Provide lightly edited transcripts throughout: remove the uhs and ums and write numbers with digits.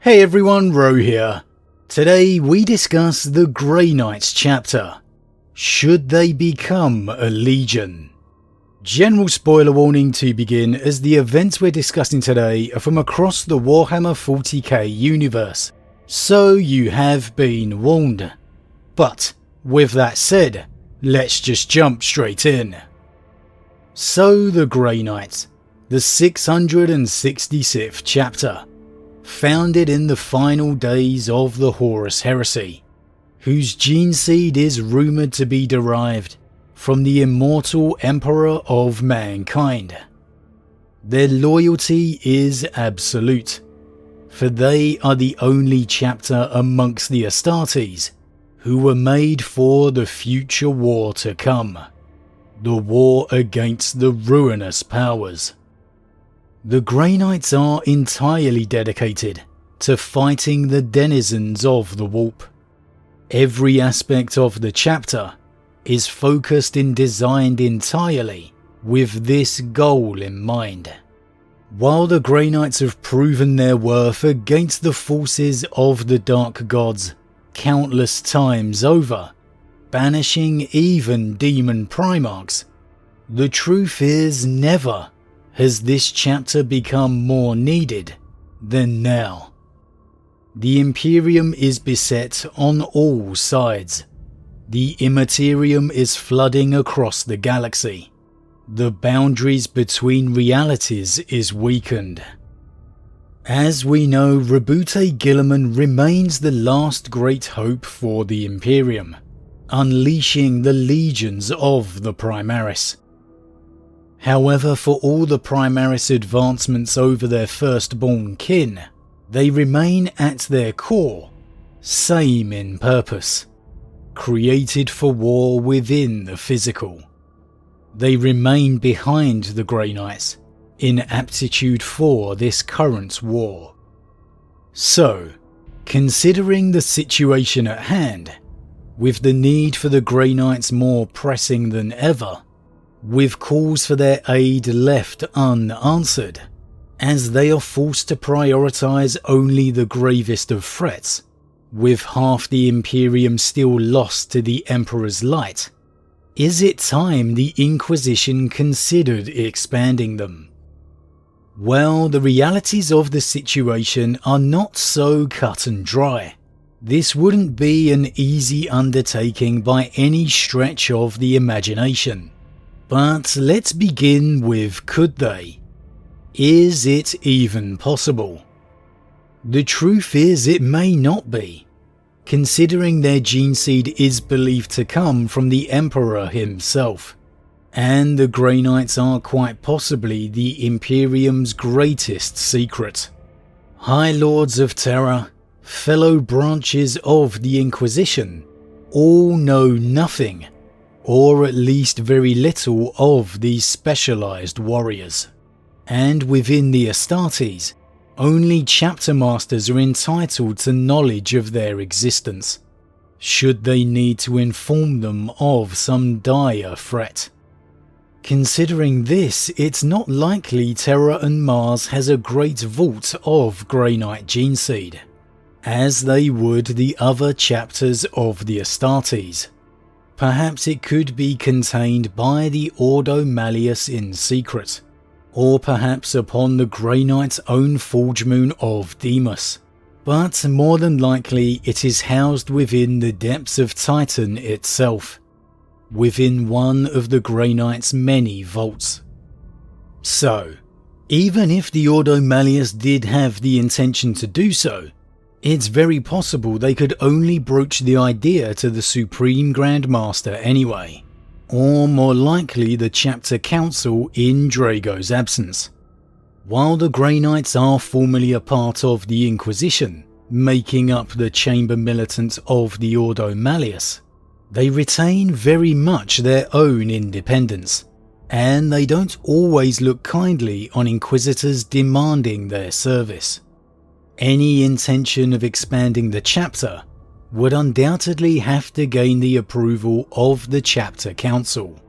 Hey everyone, Rho here. Today we discuss the Grey Knights chapter. Should they become a legion? General spoiler warning to begin, as the events we're discussing today are from across the Warhammer 40k universe, so you have been warned. But with that said, let's just jump straight in. So the Grey Knights, the 666th chapter, founded in the final days of the Horus Heresy, whose gene seed is rumoured to be derived from the immortal Emperor of mankind. Their loyalty is absolute, for they are the only chapter amongst the Astartes who were made for the future war to come, the war against the ruinous powers. The Grey Knights are entirely dedicated to fighting the denizens of the warp. Every aspect of the chapter is focused and designed entirely with this goal in mind. While the Grey Knights have proven their worth against the forces of the Dark Gods countless times over, banishing even demon primarchs, the truth is never has this chapter become more needed than now. The Imperium is beset on all sides. The Immaterium is flooding across the galaxy. The boundaries between realities is weakened. As we know, Rabute Guilliman remains the last great hope for the Imperium, unleashing the legions of the Primaris. However, for all the Primaris advancements over their firstborn kin, they remain at their core same in purpose, created for war within the physical. They remain behind the Grey Knights in aptitude for this current war. So, considering the situation at hand, with the need for the Grey Knights more pressing than ever, with calls for their aid left unanswered, as they are forced to prioritise only the gravest of threats, with half the Imperium still lost to the Emperor's light, is it time the Inquisition considered expanding them? Well, the realities of the situation are not so cut and dry. This wouldn't be an easy undertaking by any stretch of the imagination. But let's begin with could they? Is it even possible? The truth is it may not be, considering their gene seed is believed to come from the Emperor himself, and the Grey Knights are quite possibly the Imperium's greatest secret. High Lords of Terror, fellow branches of the Inquisition, all know nothing, or at least very little, of these specialised warriors. And within the Astartes, only chapter masters are entitled to knowledge of their existence, should they need to inform them of some dire threat. Considering this, it's not likely Terra and Mars has a great vault of Grey Knight gene seed, as they would the other chapters of the Astartes. Perhaps it could be contained by the Ordo Malleus in secret, or perhaps upon the Grey Knight's own Forge Moon of Deimos, but more than likely it is housed within the depths of Titan itself, within one of the Grey Knight's many vaults. So, even if the Ordo Malleus did have the intention to do so, it's very possible they could only broach the idea to the Supreme Grand Master anyway, or more likely the chapter council in Drago's absence. While the Grey Knights are formally a part of the Inquisition, making up the chamber militant of the Ordo Malleus, they retain very much their own independence, and they don't always look kindly on Inquisitors demanding their service. Any intention of expanding the chapter would undoubtedly have to gain the approval of the chapter council,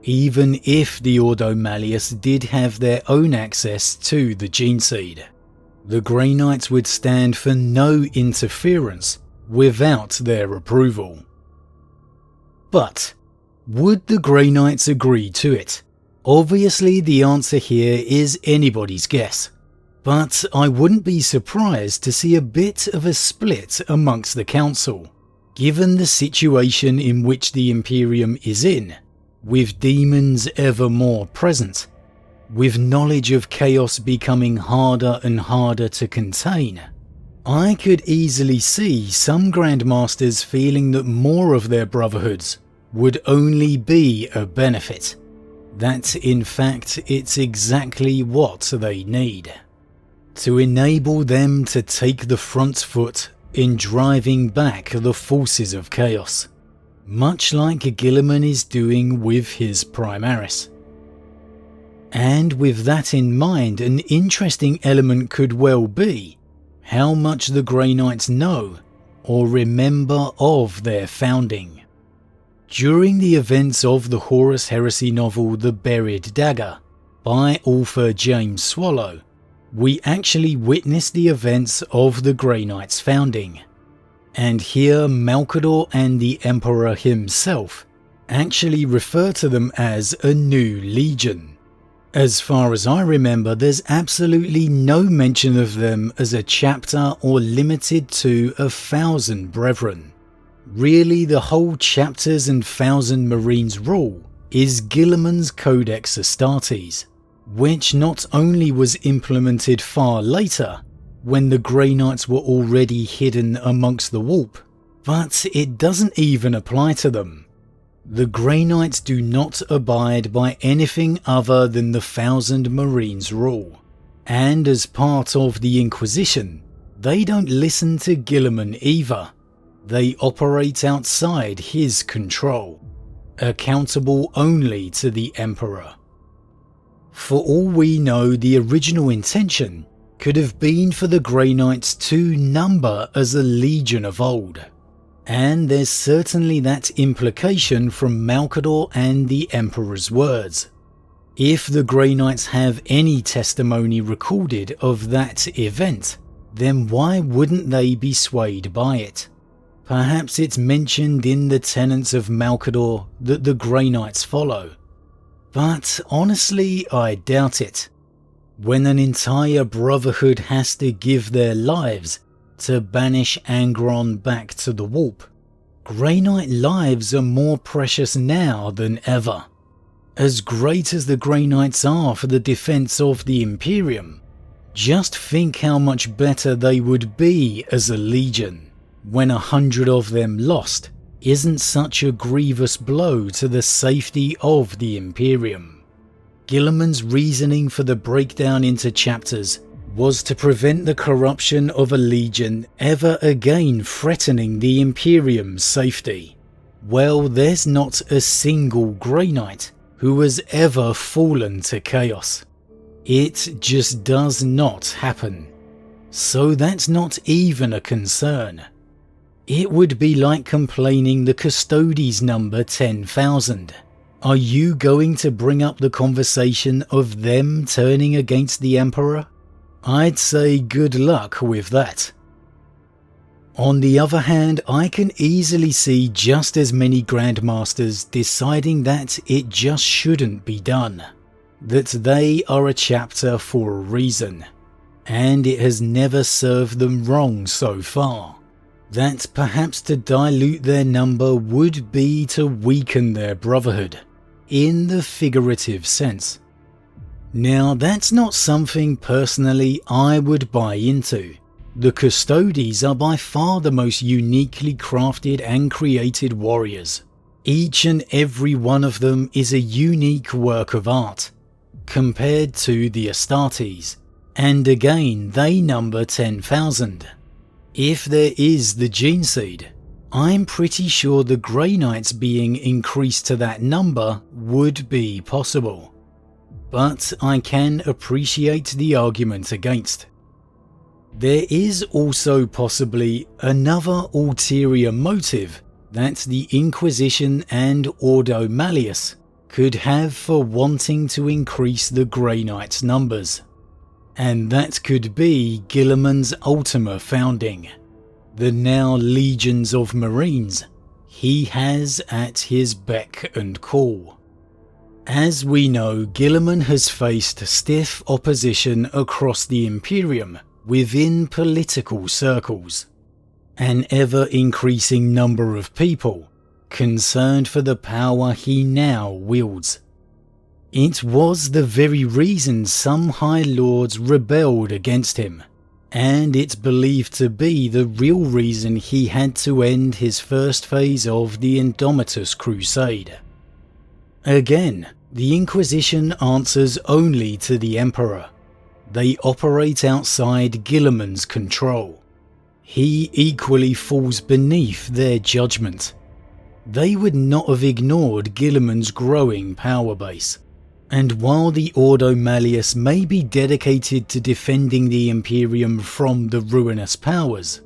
even if the Ordo Malleus did have their own access to the gene seed. The Grey Knights would stand for no interference without their approval. But would the Grey Knights agree to it? Obviously the answer here is anybody's guess, but I wouldn't be surprised to see a bit of a split amongst the council, given the situation in which the Imperium is in, with demons ever more present, with knowledge of chaos becoming harder and harder to contain. I could easily see some Grandmasters feeling that more of their brotherhoods would only be a benefit, that in fact it's exactly what they need, to enable them to take the front foot in driving back the forces of chaos, much like Guilliman is doing with his Primaris. And with that in mind, an interesting element could well be how much the Grey Knights know or remember of their founding. During the events of the Horus Heresy novel The Buried Dagger by author James Swallow, we actually witnessed the events of the Grey Knights' founding, and here Malcador and the Emperor himself actually refer to them as a new legion. As far as I remember, there's absolutely no mention of them as a chapter or limited to 1,000 brethren. Really, the whole chapters and 1,000 Marines rule is Guilliman's Codex Astartes, which not only was implemented far later, when the Grey Knights were already hidden amongst the warp, but it doesn't even apply to them. The Grey Knights do not abide by anything other than the 1,000 Marines rule, and as part of the Inquisition, they don't listen to Guilliman either. They operate outside his control, accountable only to the Emperor. For all we know, the original intention could have been for the Grey Knights to number as a legion of old, and there's certainly that implication from Malcador and the Emperor's words. If the Grey Knights have any testimony recorded of that event, then why wouldn't they be swayed by it? Perhaps it's mentioned in the tenets of Malcador that the Grey Knights follow, but honestly I doubt it. When an entire brotherhood has to give their lives to banish Angron back to the warp, Grey Knight lives are more precious now than ever. As great as the Grey Knights are for the defense of the Imperium, just think how much better they would be as a legion when 100 of them lost isn't such a grievous blow to the safety of the Imperium. Guilliman's reasoning for the breakdown into chapters was to prevent the corruption of a legion ever again threatening the Imperium's safety. Well, there's not a single Grey Knight who has ever fallen to chaos. It just does not happen. So that's not even a concern. It would be like complaining the Custodes number 10,000. Are you going to bring up the conversation of them turning against the Emperor? I'd say good luck with that. On the other hand, I can easily see just as many Grandmasters deciding that it just shouldn't be done, that they are a chapter for a reason, and it has never served them wrong so far, that perhaps to dilute their number would be to weaken their brotherhood, in the figurative sense. Now that's not something personally I would buy into. The Custodes are by far the most uniquely crafted and created warriors. Each and every one of them is a unique work of art, compared to the Astartes, and again they number 10,000. If there is the gene seed, I'm pretty sure the Grey Knights being increased to that number would be possible. But I can appreciate the argument against. There is also possibly another ulterior motive that the Inquisition and Ordo Malleus could have for wanting to increase the Grey Knights' numbers. and that could be Guilliman's Ultima founding, the now legions of Marines he has at his beck and call. As we know, Guilliman has faced stiff opposition across the Imperium within political circles, an ever-increasing number of people concerned for the power he now wields. It was the very reason some High Lords rebelled against him, and it's believed to be the real reason he had to end his first phase of the Indomitus Crusade. Again, the Inquisition answers only to the Emperor. They operate outside Guilliman's control. He equally falls beneath their judgment. They would not have ignored Guilliman's growing power base. And while the Ordo Malleus may be dedicated to defending the Imperium from the ruinous powers,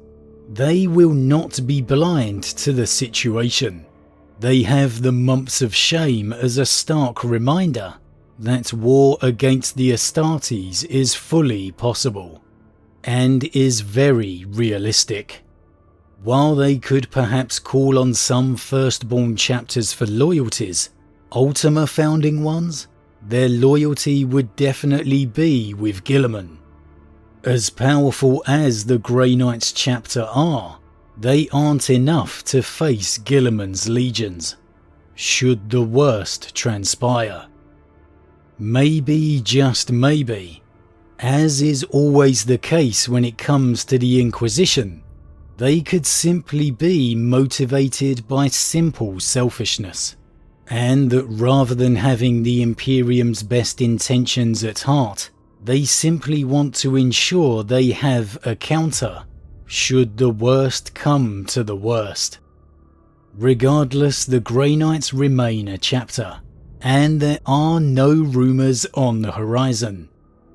they will not be blind to the situation. They have the months of shame as a stark reminder that war against the Astartes is fully possible, and is very realistic. While they could perhaps call on some firstborn chapters for loyalties, Ultima founding ones, their loyalty would definitely be with Guilliman. As powerful as the Grey Knights chapter are, they aren't enough to face Guilliman's legions, should the worst transpire. Maybe, just maybe, as is always the case when it comes to the Inquisition, they could simply be motivated by simple selfishness, and that rather than having the Imperium's best intentions at heart, they simply want to ensure they have a counter, should the worst come to the worst. Regardless, the Grey Knights remain a chapter, and there are no rumours on the horizon,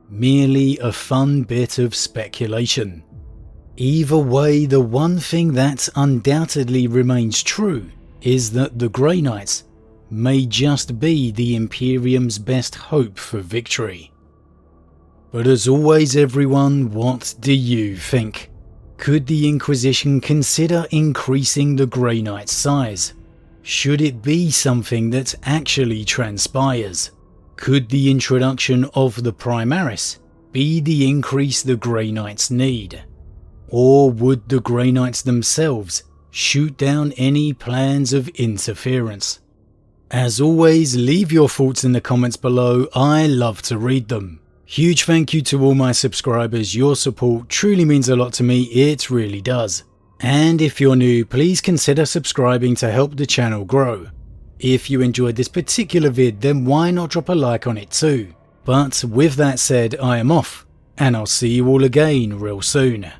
merely a fun bit of speculation. Either way, the one thing that undoubtedly remains true is that the Grey Knights may just be the Imperium's best hope for victory. But as always everyone, what do you think? Could the Inquisition consider increasing the Grey Knight's size? Should it be something that actually transpires? Could the introduction of the Primaris be the increase the Grey Knights need? Or would the Grey Knights themselves shoot down any plans of interference? As always, leave your thoughts in the comments below, I love to read them. Huge thank you to all my subscribers, your support truly means a lot to me, it really does. And if you're new, please consider subscribing to help the channel grow. If you enjoyed this particular vid, then why not drop a like on it too. But with that said, I am off, and I'll see you all again real soon.